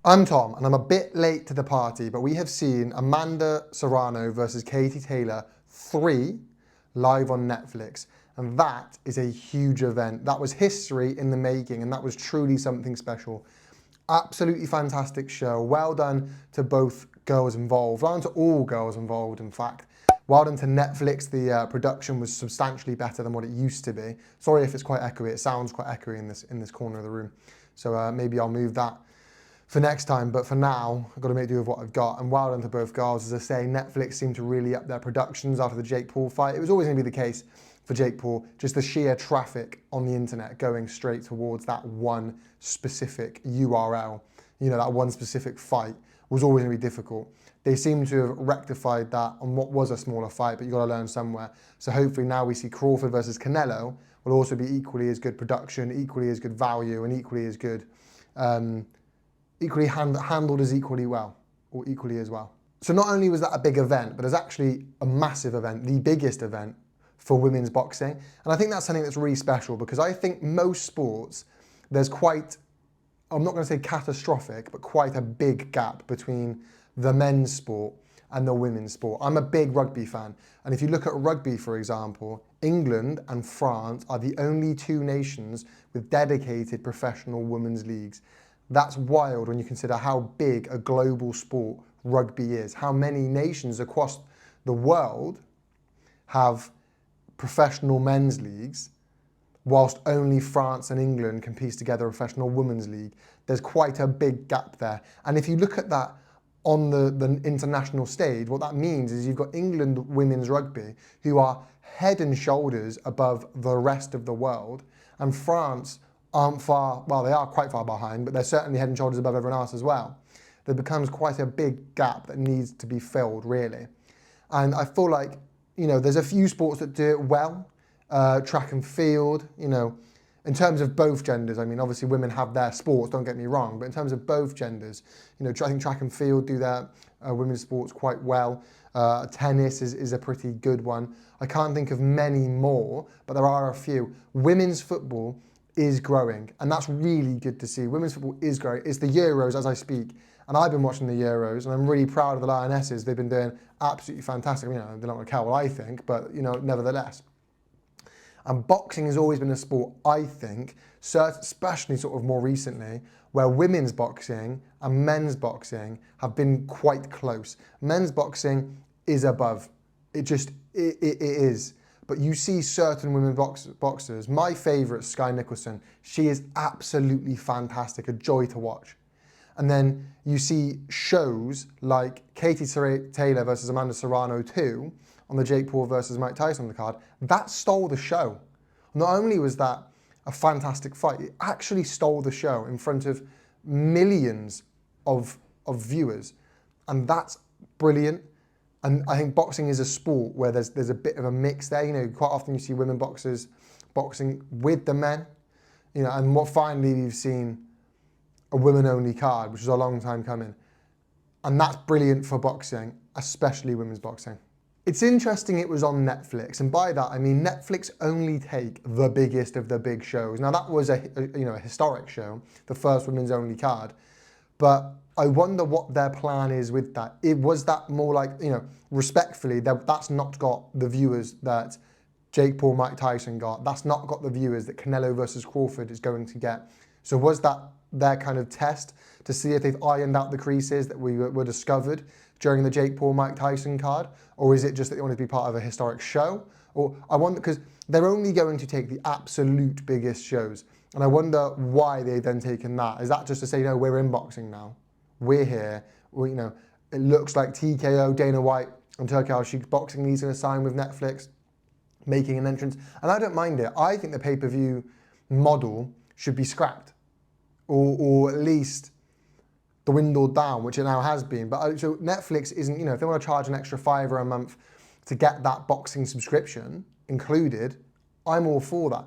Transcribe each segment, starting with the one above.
I'm Tom, and I'm a bit late to the party, but we have seen Amanda Serrano versus Katie Taylor 3 live on Netflix, and that is a huge event. That was history in the making, and that was truly something special. Absolutely fantastic show. Well done to both girls involved. Well done to all girls involved, in fact. Well done to Netflix. The production was substantially better than what it used to be. Sorry if it's quite echoey. It sounds quite echoey in this corner of the room. So maybe I'll move that for next time, but for now, I've got to make do with what I've got. And well done to both girls. As I say, Netflix seemed to really up their productions after the Jake Paul fight. It was always going to be the case for Jake Paul, just the sheer traffic on the internet going straight towards that one specific URL, that one specific fight was always going to be difficult. They seem to have rectified that on what was a smaller fight, but you've got to learn somewhere. So hopefully now we see Crawford versus Canelo will also be equally as good production, equally as good value, and equally as good handled as equally well, or equally as well. So not only was that a big event, but it's actually a massive event, the biggest event for women's boxing. And I think that's something that's really special because I think most sports, there's quite, I'm not going to say catastrophic, but quite a big gap between the men's sport and the women's sport. I'm a big rugby fan. And if you look at rugby, for example, England and France are the only two nations with dedicated professional women's leagues. That's wild when you consider how big a global sport rugby is. How many nations across the world have professional men's leagues, whilst only France and England can piece together a professional women's league. There's quite a big gap there. And if you look at that on the international stage, what that means is you've got England women's rugby, who are head and shoulders above the rest of the world, and France aren't far, well, they are quite far behind, but they're certainly head and shoulders above everyone else as well. There becomes quite a big gap that needs to be filled, really. And I feel like, there's a few sports that do it well, track and field, in terms of both genders. I mean, obviously women have their sports, don't get me wrong, but in terms of both genders, I think track and field do their women's sports quite well. Tennis is a pretty good one. I can't think of many more, but there are a few. Women's football is growing, and that's really good to see. Women's football is growing. It's the Euros as I speak, and I've been watching the Euros, and I'm really proud of the Lionesses. They've been doing absolutely fantastic. They're not going to care what I think, but nevertheless. And boxing has always been a sport, I think, especially sort of more recently, where women's boxing and men's boxing have been quite close. Men's boxing is above. It is. But you see certain women boxers. My favourite, Sky Nicholson, she is absolutely fantastic, a joy to watch. And then you see shows like Katie Taylor versus Amanda Serrano 2 on the Jake Paul versus Mike Tyson on the card. That stole the show. Not only was that a fantastic fight, it actually stole the show in front of millions of viewers. And that's brilliant. And I think boxing is a sport where there's a bit of a mix there. Quite often you see women boxers boxing with the men. And what finally you've seen a women-only card, which is a long time coming. And that's brilliant for boxing, especially women's boxing. It's interesting it was on Netflix, and by that I mean Netflix only take the biggest of the big shows. Now that was a historic show, the first women's only card, but I wonder what their plan is with that. Was that more like, respectfully, that's not got the viewers that Jake Paul, Mike Tyson got. That's not got the viewers that Canelo versus Crawford is going to get. So was that their kind of test to see if they've ironed out the creases that were discovered during the Jake Paul, Mike Tyson card? Or is it just that they want to be part of a historic show? Or I wonder, because they're only going to take the absolute biggest shows. And I wonder why they've then taken that. Is that just to say, no, we're in boxing now. We're here. It looks like TKO, Dana White, and Turki Al-Sheikh's boxing league's going to sign with Netflix, making an entrance. And I don't mind it. I think the pay-per-view model should be scrapped, or at least dwindled down, which it now has been. But so Netflix isn't, if they want to charge an extra $5 a month to get that boxing subscription included, I'm all for that.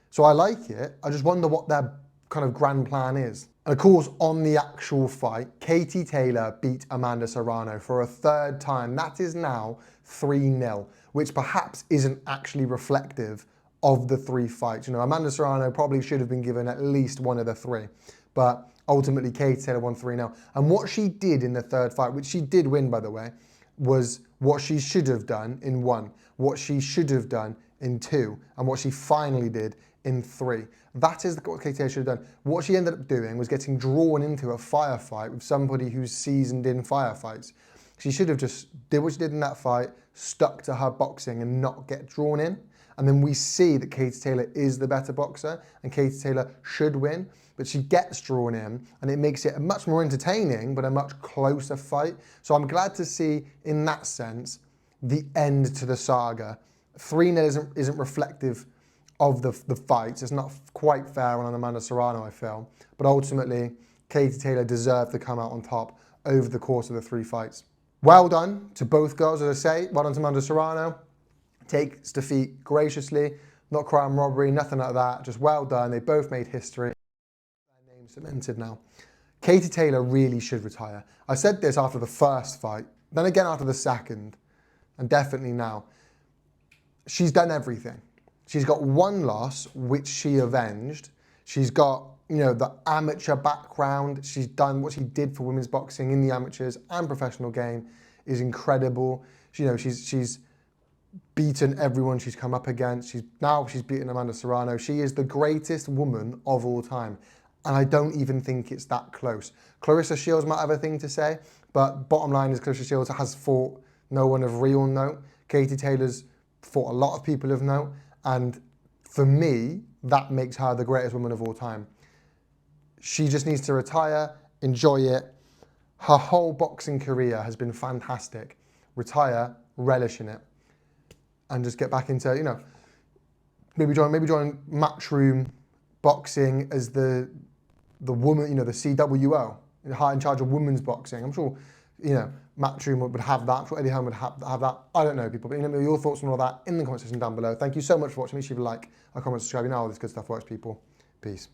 So I like it. I just wonder what their kind of grand plan is. And of course, on the actual fight, Katie Taylor beat Amanda Serrano for a third time. That is now 3-0, which perhaps isn't actually reflective of the 3 fights. Amanda Serrano probably should have been given at least one of the 3. But ultimately Katie Taylor won 3-0. And what she did in the third fight, which she did win, by the way, was what she should have done in 1, what she should have done in 2, and what she finally did in 3. That is what Katie Taylor should have done. What she ended up doing was getting drawn into a firefight with somebody who's seasoned in firefights. She should have just did what she did in that fight, stuck to her boxing and not get drawn in. And then we see that Katie Taylor is the better boxer and Katie Taylor should win, but she gets drawn in and it makes it a much more entertaining but a much closer fight. So I'm glad to see, in that sense, the end to the saga. 3-0 isn't reflective of the fight. It's not quite fair on Amanda Serrano, I feel. But ultimately, Katie Taylor deserved to come out on top over the course of the 3 fights. Well done to both girls, as I say. Well done to Amanda Serrano. Takes defeat graciously, not crime robbery, nothing like that. Just well done. They both made history. Their names cemented now. Katie Taylor really should retire. I said this after the first fight, then again after the second, and definitely now. She's done everything. She's got 1 loss, which she avenged. She's got, the amateur background. She's done what she did for women's boxing in the amateurs and professional game is incredible. She's beaten everyone she's come up against. She's beaten Amanda Serrano. She is the greatest woman of all time. And I don't even think it's that close. Clarissa Shields might have a thing to say, but bottom line is Clarissa Shields has fought no one of real note. Katie Taylor's fought a lot of people of note. And for me, that makes her the greatest woman of all time. She just needs to retire, enjoy it. Her whole boxing career has been fantastic. Retire, relish in it. And just get back into, maybe join Matchroom Boxing as the woman, the CWO, in charge of women's boxing. I'm sure, Matchroom would have that. I'm sure Eddie Hearn would have that. I don't know, people, but your thoughts on all that in the comment section down below. Thank you so much for watching. Make sure you like, comment, subscribe. You know how all this good stuff works, people. Peace.